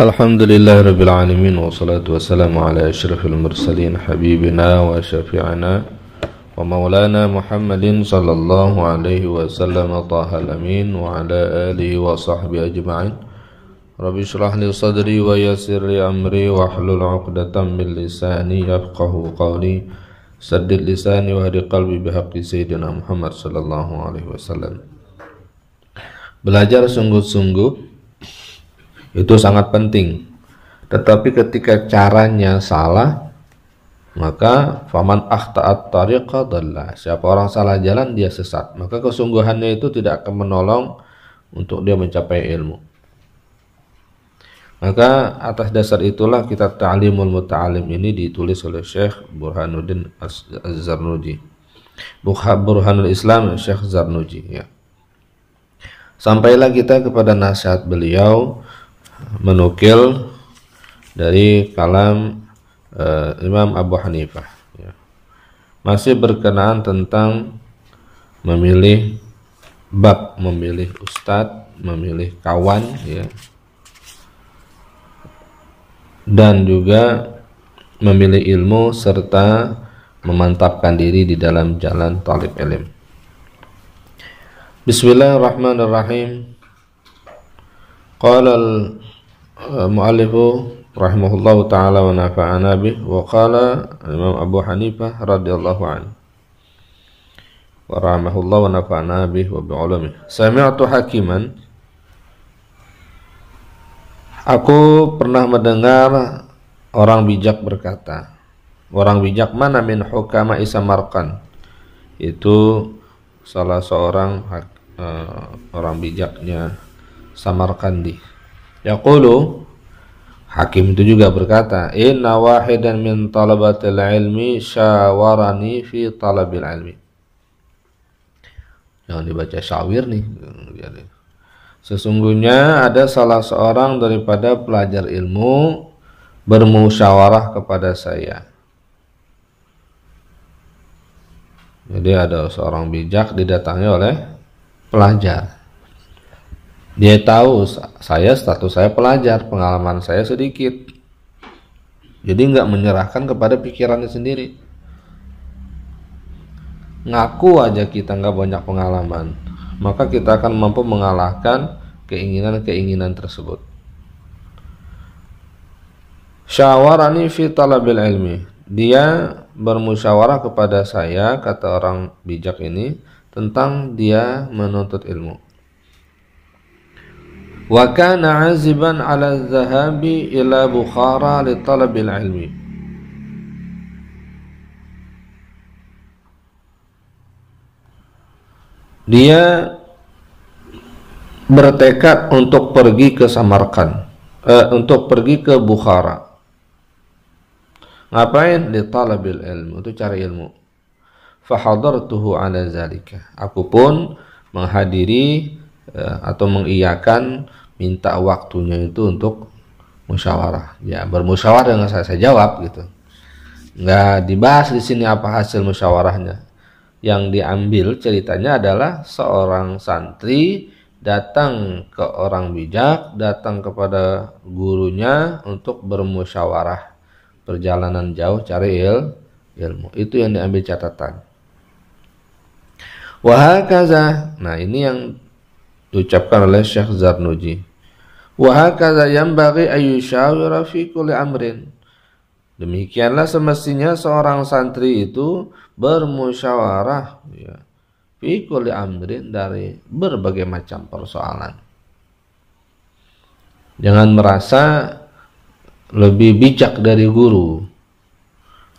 Alhamdulillahirabbil alamin wassalatu wassalamu ala asyrafil mursalin habibina wa syafi'ina wa maulana Muhammadin sallallahu alaihi wasallam tahal amin wa ala alihi wa sahbihi ajma'in. Rabbi shrah li sadri wa yassir li amri wa hlul 'uqdatam min lisani yafqahu qawli. Saddid lisani wa hadi qalbi bihaqqi sayyidina Muhammad sallallahu alaihi wasallam. Belajar sungguh-sungguh itu sangat penting, tetapi ketika caranya salah, maka faman akhta'at tariqa dhalla, siapa orang salah jalan dia sesat, maka kesungguhannya itu tidak akan menolong untuk dia mencapai ilmu. Maka atas dasar itulah kitab Ta'limul Muta'alim ini ditulis oleh Syekh Burhanuddin Az-Zarnuji, Burhanul Islam Syekh Zarnuji ya. Sampailah kita kepada nasihat beliau menukil dari kalam Imam Abu Hanifah ya. Masih berkenaan tentang memilih bab, memilih ustadz, memilih kawan ya, dan juga memilih ilmu serta memantapkan diri di dalam jalan talib ilm. Bismillahirrahmanirrahim. Qala al-mu'allifu rahimahullahu ta'ala wa nafa'ana bih, wa qala Imam Abu Hanifah radhiyallahu anhu wa rahimahullahu wa nafa'ana bih wa bi'ulumih. Sami'tu hakiman, aku pernah mendengar orang bijak berkata. Orang bijak mana? Min hukama Samarqand, itu salah seorang orang bijaknya Samarqandi. Yaqulu, hakim itu juga berkata, inna wahidan min talabatil ilmi syawarani fi talabil ilmi. Jangan dibaca syawir nih. Sesungguhnya ada salah seorang daripada pelajar ilmu bermusyawarah kepada saya. Jadi ada seorang bijak didatangi oleh pelajar. Dia tahu status saya pelajar, pengalaman saya sedikit. Jadi nggak menyerahkan kepada pikirannya sendiri. Ngaku aja kita nggak banyak pengalaman, maka kita akan mampu mengalahkan keinginan-keinginan tersebut. Syawarani fi talabil ilmi. Dia bermusyawarah kepada saya, kata orang bijak ini, tentang dia menuntut ilmu. Wa kana aziban ala dhahabi ila Bukhara li talabil ilmi. Dia bertekad untuk pergi ke Samarkand, untuk pergi ke Bukhara. Ngapain? Li talabil ilmu, untuk cari ilmu. Fahadartuhu ala zalika. Aku pun menghadiri atau mengiyakan, minta waktunya itu untuk musyawarah. Ya, bermusyawarah dengan saya jawab gitu. Nggak dibahas di sini apa hasil musyawarahnya. Yang diambil ceritanya adalah seorang santri datang ke orang bijak, datang kepada gurunya untuk bermusyawarah. Perjalanan jauh cari ilmu. Itu yang diambil catatan. Wahakaza. Nah, ini yang diucapkan oleh Syekh Zarnuji. Wa hakaza yanbaghi ayyushawira fi kulli amrin. Demikianlah semestinya seorang santri itu bermusyawarah ya, fi kulli amrin, dari berbagai macam persoalan. Jangan merasa lebih bijak dari guru,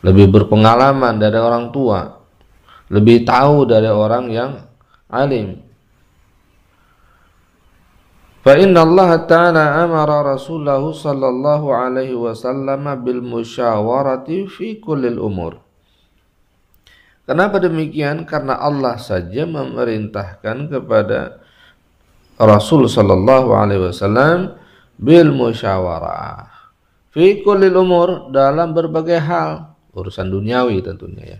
lebih berpengalaman dari orang tua, lebih tahu dari orang yang alim. Fa inna Allah Ta'ala amara Rasulahu sallallahu alaihi wasallam bil musyawarati fi kullil umur. Kenapa demikian? Karena Allah saja memerintahkan kepada Rasul sallallahu alaihi wasallam bil musyawarah fi kullil umur, dalam berbagai hal, urusan duniawi tentunya ya.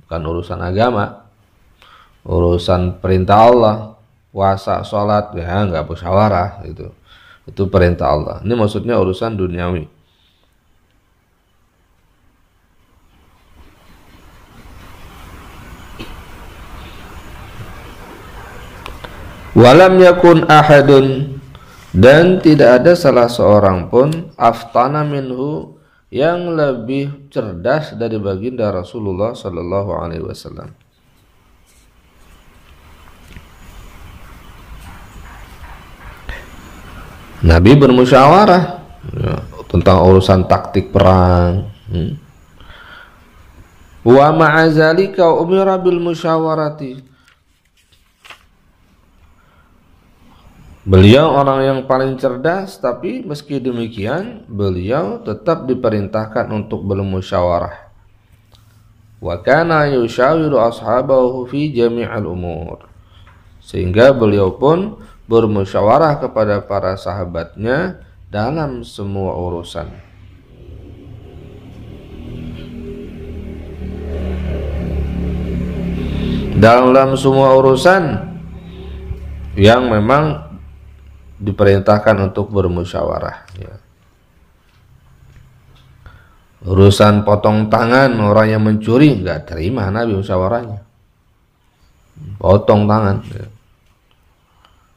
Bukan urusan agama, urusan perintah Allah. Puasa, sholat, ya nggak musyawarah gitu. Itu perintah Allah. Ini maksudnya urusan duniawi. Walam yakun ahadun, dan tidak ada salah seorang pun aftana minhu, yang lebih cerdas dari baginda Rasulullah sallallahu alaihi wasallam. Nabi bermusyawarah ya, tentang urusan taktik perang. Wa ma'azalika umira bil musyawarati. Beliau orang yang paling cerdas, tapi meski demikian beliau tetap diperintahkan untuk bermusyawarah. Wa kana yushawiru ashabahu fi jami'al umur. Sehingga beliau pun bermusyawarah kepada para sahabatnya dalam semua urusan. Dalam semua urusan yang memang diperintahkan untuk bermusyawarah ya. Urusan potong tangan orang yang mencuri, nggak terima Nabi musyawarahnya, potong tangan ya.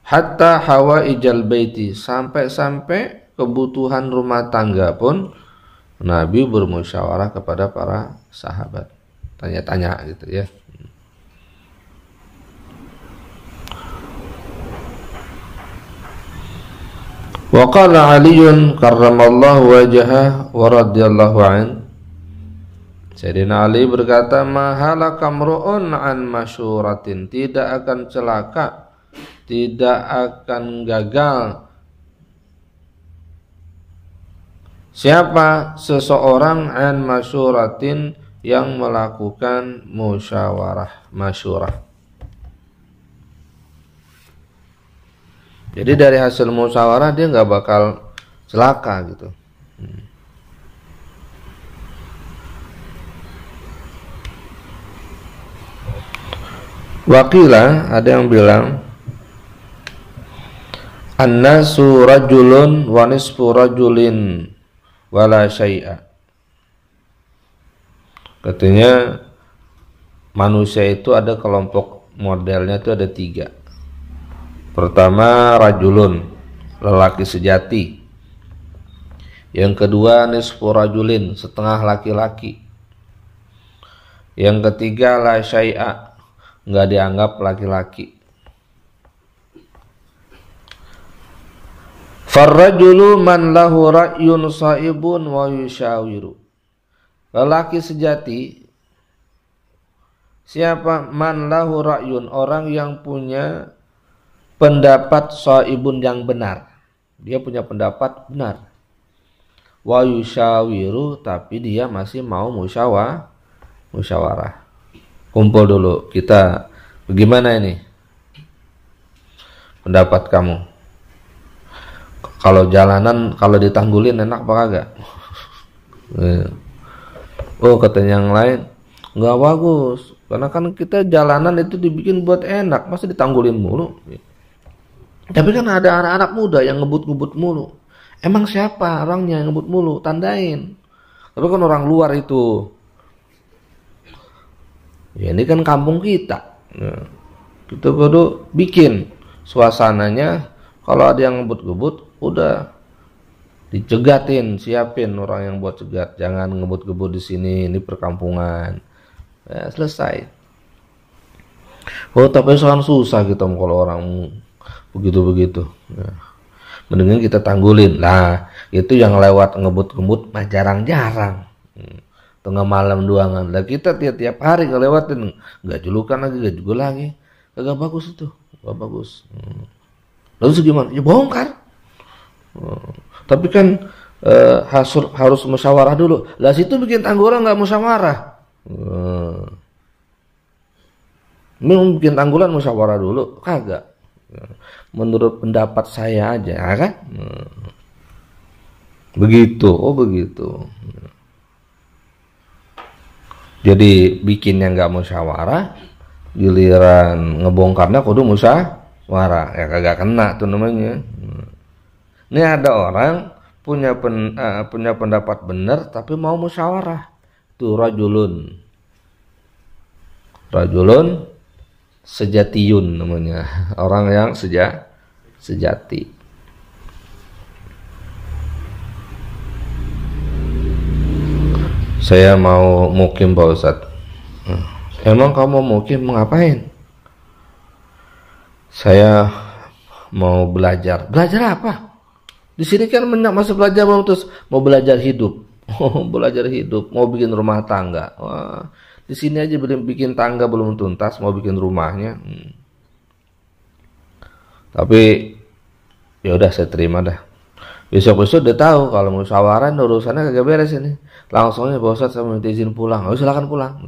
Hatta hawaijal baiti, sampai kebutuhan rumah tangga pun Nabi bermusyawarah kepada para sahabat, tanya-tanya gitu ya. Wa qala Aliun karramallahu wajhahu wa radhiyallahu an. Sayyidina Ali berkata, mahalaka mru'un an masyuratin, tidak akan celaka, tidak akan gagal siapa seseorang an masyuratin, yang melakukan musyawarah, masyurah. Jadi dari hasil musyawarah dia nggak bakal celaka gitu. Wakilah, ada yang bilang annasu rajulun wa nisfu rajulin wala syai'a. Katanya manusia itu ada kelompok modelnya itu ada 3. Pertama rajulun, lelaki sejati. Yang kedua nisfu rajulin, setengah laki-laki. Yang ketiga la syai'a, nggak dianggap laki-laki. Farrajulu man lahu ra'yun saibun wa yushawiru. Lelaki sejati siapa? Man lahu ra'yun, orang yang punya pendapat saibun, yang benar. Dia punya pendapat benar. Wa yushawiru, tapi dia masih mau musyawarah. Kumpul dulu, kita bagaimana ini pendapat kamu? Kalau jalanan, kalau ditanggulin enak apa kagak? Oh, katanya yang lain nggak bagus, karena kan kita jalanan itu dibikin buat enak, masa ditanggulin mulu. Tapi kan ada anak-anak muda yang ngebut-ngebut mulu. Emang siapa orangnya yang ngebut mulu? Tandain. Tapi kan orang luar itu. Ya ini kan kampung kita. Nah, kita perlu bikin suasananya. Kalau ada yang ngebut-ngebut, udah dicegatin, siapin orang yang buat cegat. Jangan ngebut-ngebut di sini, ini perkampungan. Ya, selesai. Oh, tapi soal susah kita kalau orang begitu-begitu. Ya. Mendingan kita tanggulin. Nah, itu yang lewat ngebut-ngebut mah jarang-jarang. Tengah malam doangan. Lah kita tiap-tiap hari ngelewatin, enggak julukan lagi, enggak jugul lagi. Kagak bagus itu. Enggak bagus. Lalu gimana? Ya bongkar. Tapi kan harus musyawarah dulu. Lah situ bikin tangguran enggak musyawarah. Memang bikin tanggulan musyawarah dulu, kagak. Menurut pendapat saya aja, kan? Begitu, oh begitu. Jadi bikinnya nggak musyawarah, giliran ngebongkarnya kudu musyawarah, ya kagak kena tuh namanya. Ini ada orang punya pendapat benar tapi mau musyawarah. Itu rajulun sejatiyun namanya. Orang yang sejati. Saya mau mukim Pak Ustadz. Emang kamu mukim ngapain? Saya mau belajar. Belajar apa? Di sini kan masih belajar terus mau belajar hidup. Belajar hidup, mau bikin rumah tangga. Wah, di sini aja belum bikin tangga belum tuntas, mau bikin rumahnya. Tapi ya udah saya terima dah. Besok-besok udah tahu kalau musyawarah urusannya kagak beres ini. Langsungnya Pak Ustadz saya minta izin pulang. Oh silakan pulang.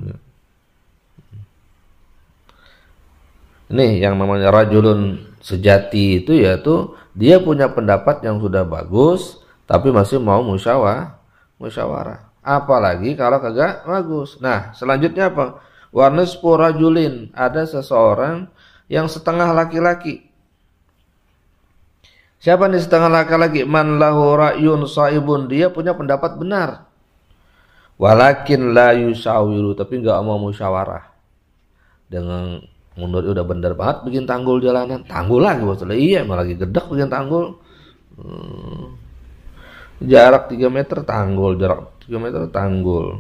Ini yang namanya rajulun sejati itu yaitu dia punya pendapat yang sudah bagus tapi masih mau musyawarah. Apalagi kalau kagak bagus. Nah, selanjutnya apa? Wa nisfu rajulin, ada seseorang yang setengah laki-laki. Siapa nih setengah laki-laki? Man lahu ra'yun saibun, dia punya pendapat benar. Walakin la yushawiru, tapi enggak mau musyawarah. Dengan menurut udah bener banget bikin tanggul jalanan, tanggul lagi bosnya. Iya, malah lagi gedek bikin tanggul. Jarak 3 meter tanggul, jarak 3 meter tanggul.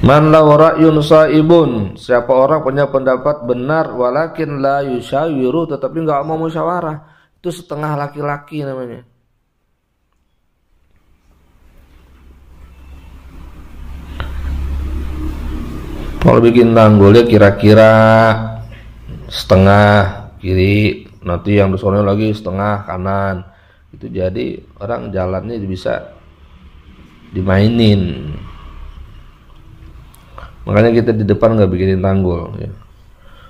Man lahu ra'yun saibun, siapa orang punya pendapat benar walakin la yushawiru, tetapi enggak mau musyawarah. Itu setengah laki-laki namanya. Kalau bikin tanggulnya kira-kira setengah kiri, nanti yang di sana lagi setengah kanan. Itu jadi orang jalannya bisa dimainin. Makanya kita di depan nggak bikinin tanggul. Ya.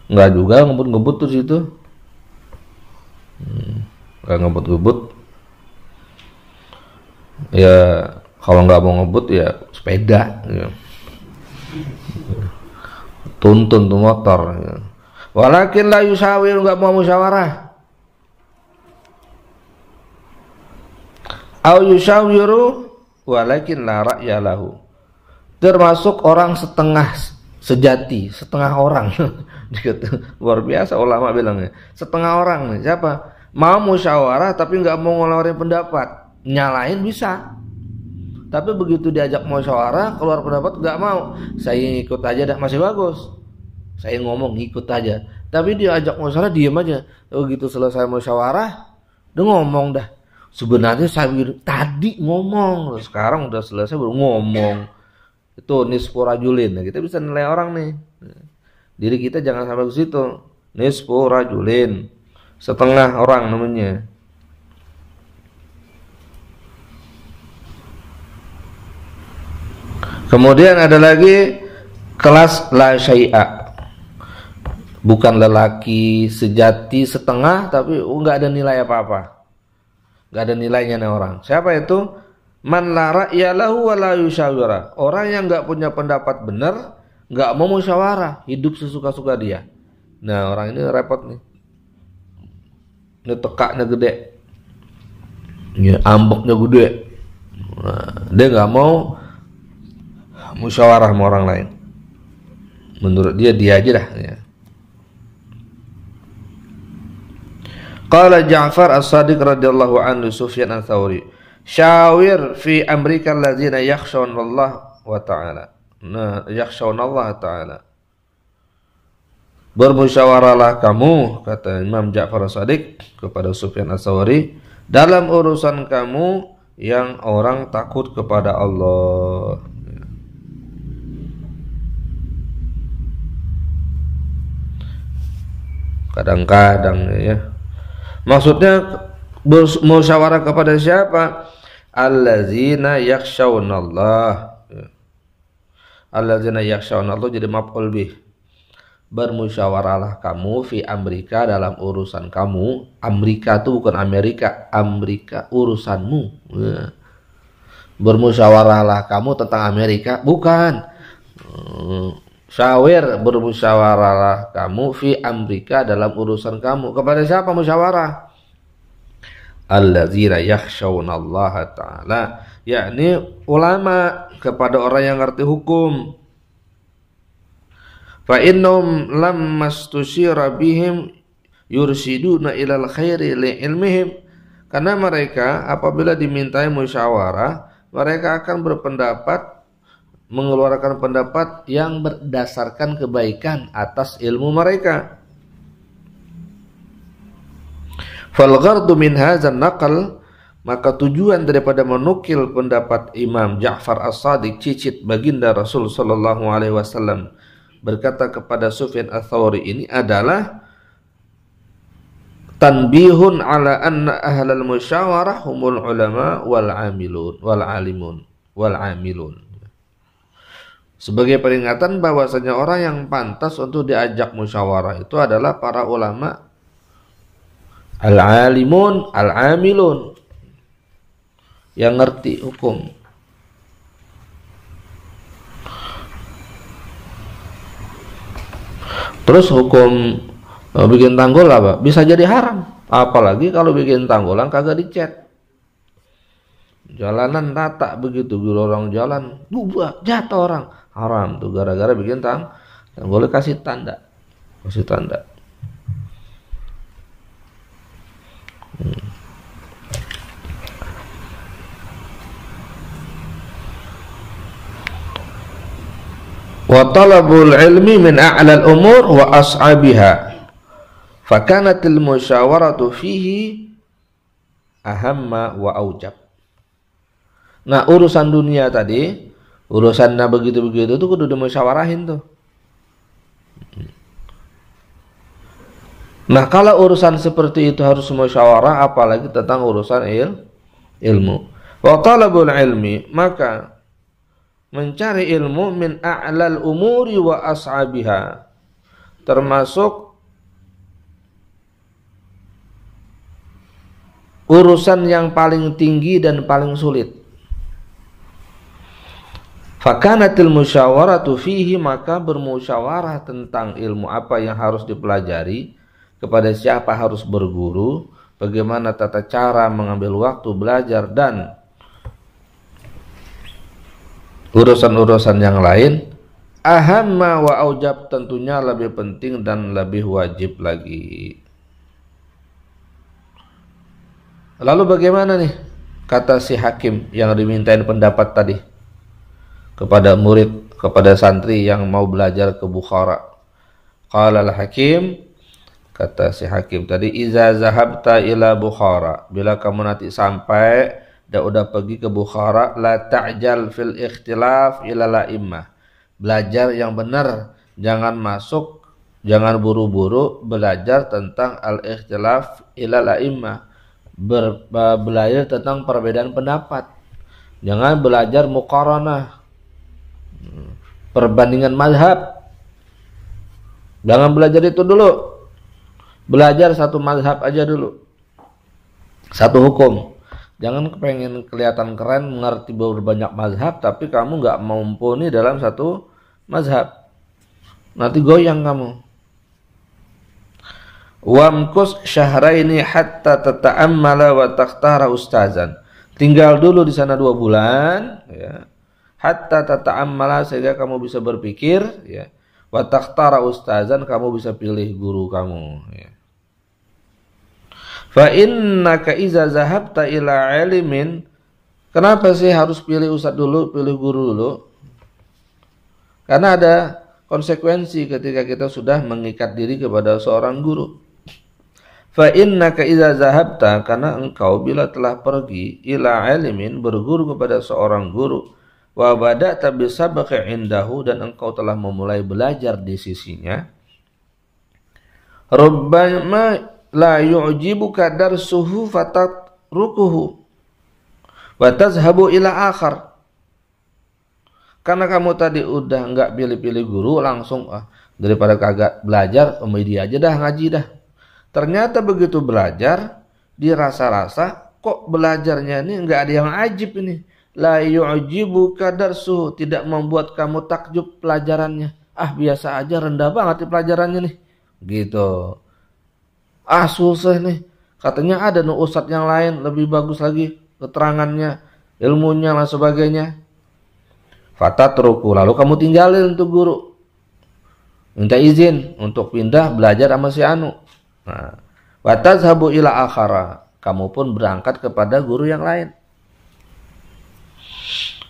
Nggak juga ngebut-ngebut tuh situ. Nggak ngebut-ngebut. Ya kalau nggak mau ngebut ya sepeda. Ya. Tuntun tuh motor. Walakin la yusawir, enggak mau musyawarah. Au yusawiru walakin la ra'ya lahu. Termasuk orang setengah sejati, setengah orang. Luar biasa ulama bilangnya. Setengah orang nih, siapa? Mau musyawarah tapi enggak mau ngeluarin pendapat. Nyalain bisa. Tapi begitu diajak musyawarah, keluar pendapat nggak mau. Saya ikut aja dah, masih bagus. Saya ngomong ikut aja. Tapi dia ajak musyawarah diam aja. Begitu selesai musyawarah, dia ngomong dah. Sebenarnya saya tadi ngomong, sekarang udah selesai baru ngomong. Itu nisfu rajulin. Nah, kita bisa nilai orang nih. Diri kita jangan sampai ke situ. Nisfu rajulin, setengah orang namanya. Kemudian ada lagi kelas la syai'a. Bukan lelaki sejati setengah tapi enggak ada nilai apa-apa. Enggak ada nilainya nih orang. Siapa itu? Man la ra'ya lahu wa la yusyawira. Orang yang enggak punya pendapat benar, enggak mau musyawarah, hidup sesuka-suka dia. Nah, orang ini repot nih. Ini tekaknya gede. Ya, ambeknya gede. Nah, dia enggak mau musyawarah sama orang lain. Menurut dia aja dah ya. Qala Ja'far As-Sadiq radhiyallahu anhu Sufyan Ats-Tsauri, syawir fi amrika alladzina yakhshawna Allah wa ta'ala. Nah, yakhshawna Allah ta'ala. Bermusyawarahlah kamu, kata Imam Ja'far As-Sadiq kepada Sufyan Ats-Tsauri, dalam urusan kamu yang orang takut kepada Allah. Kadang-kadang ya. Maksudnya musyawarah kepada siapa? Allazina yakhshawunallah. Allazina yakhshawunallah jadi maf'ul bih. Bermusyawarahlah kamu fi amrika, dalam urusan kamu. Amrika itu bukan Amerika, Amrika urusanmu. Ya. Bermusyawarahlah kamu tentang Amerika, bukan. bermusyawarah kamu fi amrika dalam urusan kamu. Kepada siapa musyawarah? Alladzina yakhshawnallaha ta'ala, yakni ulama, kepada orang yang ngerti hukum. Fa innahum lamma stusyira bihim yursiduna ilal khairi li ilmihim, karena mereka apabila dimintai musyawarah, mereka akan berpendapat, mengeluarkan pendapat yang berdasarkan kebaikan atas ilmu mereka. Fal ghardu min hadzal naql, maka tujuan daripada menukil pendapat Imam Ja'far As-Shadiq, cicit baginda Rasul sallallahu alaihi wasallam, berkata kepada Sufyan Ats-Tsauri ini adalah tanbihun ala anna ahlal musyawarah humul ulama wal amilun. Sebagai peringatan bahwasanya orang yang pantas untuk diajak musyawarah itu adalah para ulama, al-alimun, al-amilun, yang ngerti hukum. Terus hukum bikin tanggul apa? Bisa jadi haram. Apalagi kalau bikin tanggulan kagak dicat. Jalanan rata begitu, orang jalan, buah, jatuh orang. Haram tuh gara-gara bikin tanggulnya kasih tanda. Wa talabul ilmi min a'lal umur wa as'abiha, fakanatil musyawaratu fihi ahamma wa aujab. Nah, urusan dunia tadi, urusannya begitu-begitu tuh kudu dimusyawarahin tuh. Nah, kalau urusan seperti itu harus musyawarah, apalagi tentang urusan ilmu. Wa talabul ilmi, maka mencari ilmu min a'lal umuri wa as'abiha, termasuk urusan yang paling tinggi dan paling sulit. Fakanatil musyawaratu fihi, maka bermusyawarah tentang ilmu apa yang harus dipelajari, kepada siapa harus berguru, bagaimana tata cara mengambil waktu belajar, dan urusan-urusan yang lain, ahamma wa aujab, tentunya lebih penting dan lebih wajib lagi. Lalu bagaimana nih, kata si hakim yang dimintain pendapat tadi kepada murid, kepada santri yang mau belajar ke Bukhara? Qala al-hakim, kata si hakim tadi, iza zahabta ila Bukhara, bila kamu nanti sampai dan udah pergi ke Bukhara, la ta'jal fil ikhtilaf ila la'immah, belajar yang benar, jangan masuk, jangan buru-buru belajar tentang al-ikhtilaf ila la'immah, belajar tentang perbedaan pendapat, jangan belajar muqaranah, perbandingan mazhab, jangan belajar itu dulu, belajar satu mazhab aja dulu, satu hukum. Jangan pengen kelihatan keren, mengerti berbanyak mazhab, tapi kamu nggak mumpuni dalam satu mazhab, nanti goyang kamu. Wamkus syahraini hatta tata'ammala wa takhtara ustazan, tinggal dulu di sana 2 bulan, ya. Hatta tata'ammala, sehingga kamu bisa berpikir, ya. Wa takhtara ustazan, kamu bisa pilih guru kamu, ya. Fa innaka iza zahabta ila alimin, kenapa sih harus pilih ustaz dulu, pilih guru dulu? Karena ada konsekuensi ketika kita sudah mengikat diri kepada seorang guru. Fa innaka iza zahabta, karena engkau bila telah pergi, ila alimin, berguru kepada seorang guru, wa bada'ta bisabqi indahu, dan engkau telah memulai belajar di sisinya, rubbama la yu'jibuka darsuhu fatatrukuhu wa tazhabu ila akhar. Karena kamu tadi udah enggak pilih-pilih guru, langsung daripada kagak belajar, dia aja dah ngaji dah. Ternyata begitu belajar, dirasa-rasa kok belajarnya ini enggak ada yang ajib ini. La yu'jibuka darsuhu, tidak membuat kamu takjub pelajarannya. ah biasa aja, rendah banget di pelajarannya nih. Gitu. Ah susah nih. Katanya ada nih ustadz yang lain lebih bagus lagi keterangannya, ilmunya dan sebagainya. Fatatruku, lalu kamu tinggalin untuk guru. Minta izin untuk pindah belajar sama si anu. Nah, watazhabu ila akhara, kamu pun berangkat kepada guru yang lain.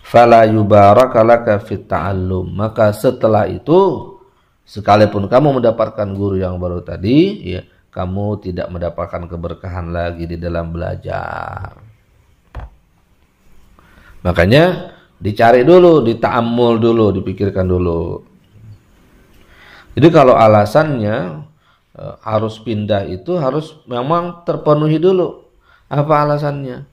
Fala yubarakalaka fit ta'allum, maka setelah itu sekalipun kamu mendapatkan guru yang baru tadi, ya, kamu tidak mendapatkan keberkahan lagi di dalam belajar. Makanya dicari dulu, dita'ammul dulu, dipikirkan dulu. Jadi kalau alasannya harus pindah itu harus memang terpenuhi dulu. Apa alasannya?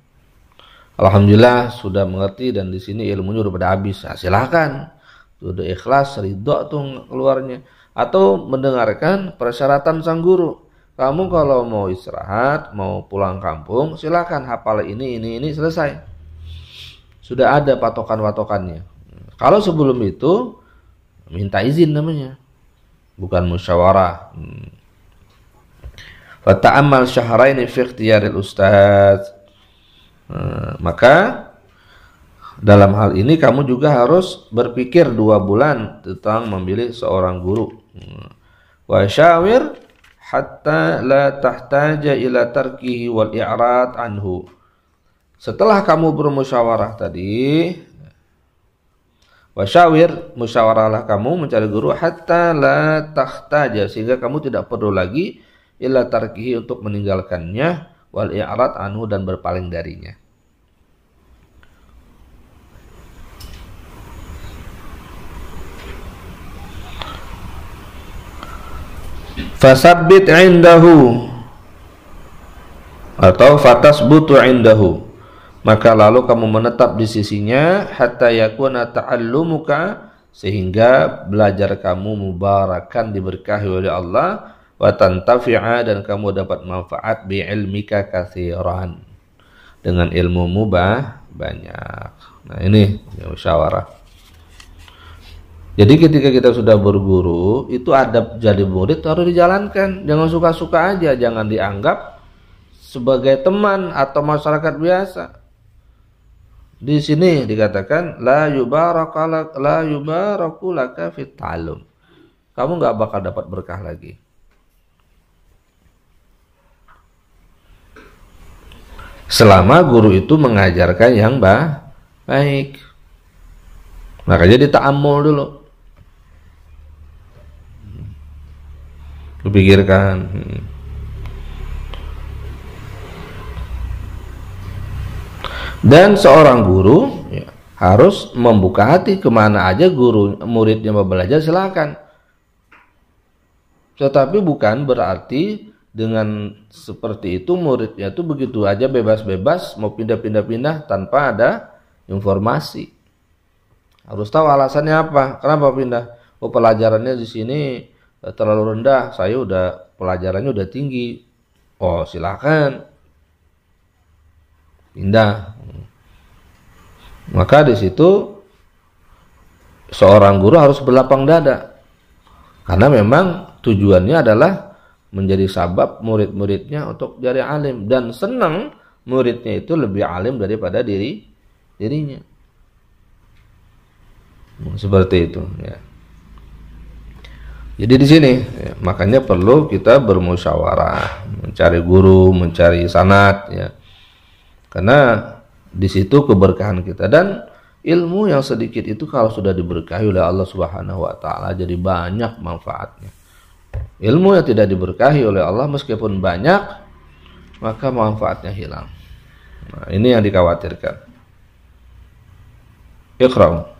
Alhamdulillah sudah mengerti dan di sini ilmunya udah pada habis. Nah, silakan. Sudah ikhlas, ridho tuh keluarnya. Atau mendengarkan persyaratan sang guru. Kamu kalau mau istirahat, mau pulang kampung, silakan hafal ini selesai. Sudah ada patokan-patokannya. Kalau sebelum itu minta izin namanya. Bukan musyawarah. Fata'ammal syahraini fi ikhtiyaril ustaz. Maka dalam hal ini kamu juga harus berpikir 2 bulan tentang memilih seorang guru. Wa syawir hatta la tahtaja ila tarkihi wal i'rad anhu. Setelah kamu bermusyawarah tadi, wasyawir, musyawarahlah kamu mencari guru hatta la tahtaja, sehingga kamu tidak perlu lagi ila tarkihi, untuk meninggalkannya, wal i'rad anhu, dan berpaling darinya. Fasabbit indahu, atau fatasbutu indahu, maka lalu kamu menetap di sisinya, hatta yakuna ta'allumuka, sehingga belajar kamu mubarakan, diberkahi oleh Allah, wa tantafi'a, dan kamu dapat manfaat bi ilmika katsiran, dengan ilmumu banyak. Nah ini musyawarah. Jadi ketika kita sudah berguru, itu adab jadi murid harus dijalankan. Jangan suka-suka aja, jangan dianggap sebagai teman atau masyarakat biasa. Di sini dikatakan la yubarakulaka fit ta'allum. Kamu nggak bakal dapat berkah lagi. Selama guru itu mengajarkan yang baik. Makanya dita'ammul dulu. Pikirkan. Dan seorang guru ya, harus membuka hati, kemana aja guru muridnya mau belajar silakan. Tetapi bukan berarti dengan seperti itu muridnya itu begitu aja bebas-bebas mau pindah-pindah tanpa ada informasi. Harus tahu alasannya apa, kenapa pindah. Oh, pelajarannya di sini terlalu rendah, saya udah pelajarannya udah tinggi. Oh, silakan pindah. Maka di situ seorang guru harus berlapang dada, karena memang tujuannya adalah menjadi sabab murid-muridnya untuk jadi alim, dan senang muridnya itu lebih alim daripada dirinya. Seperti itu ya. Jadi di sini ya, makanya perlu kita bermusyawarah, mencari guru, mencari sanad ya. Karena di situ keberkahan kita, dan ilmu yang sedikit itu kalau sudah diberkahi oleh Allah Subhanahu wa taala jadi banyak manfaatnya. Ilmu yang tidak diberkahi oleh Allah meskipun banyak, maka manfaatnya hilang. Nah, ini yang dikhawatirkan. Iqra.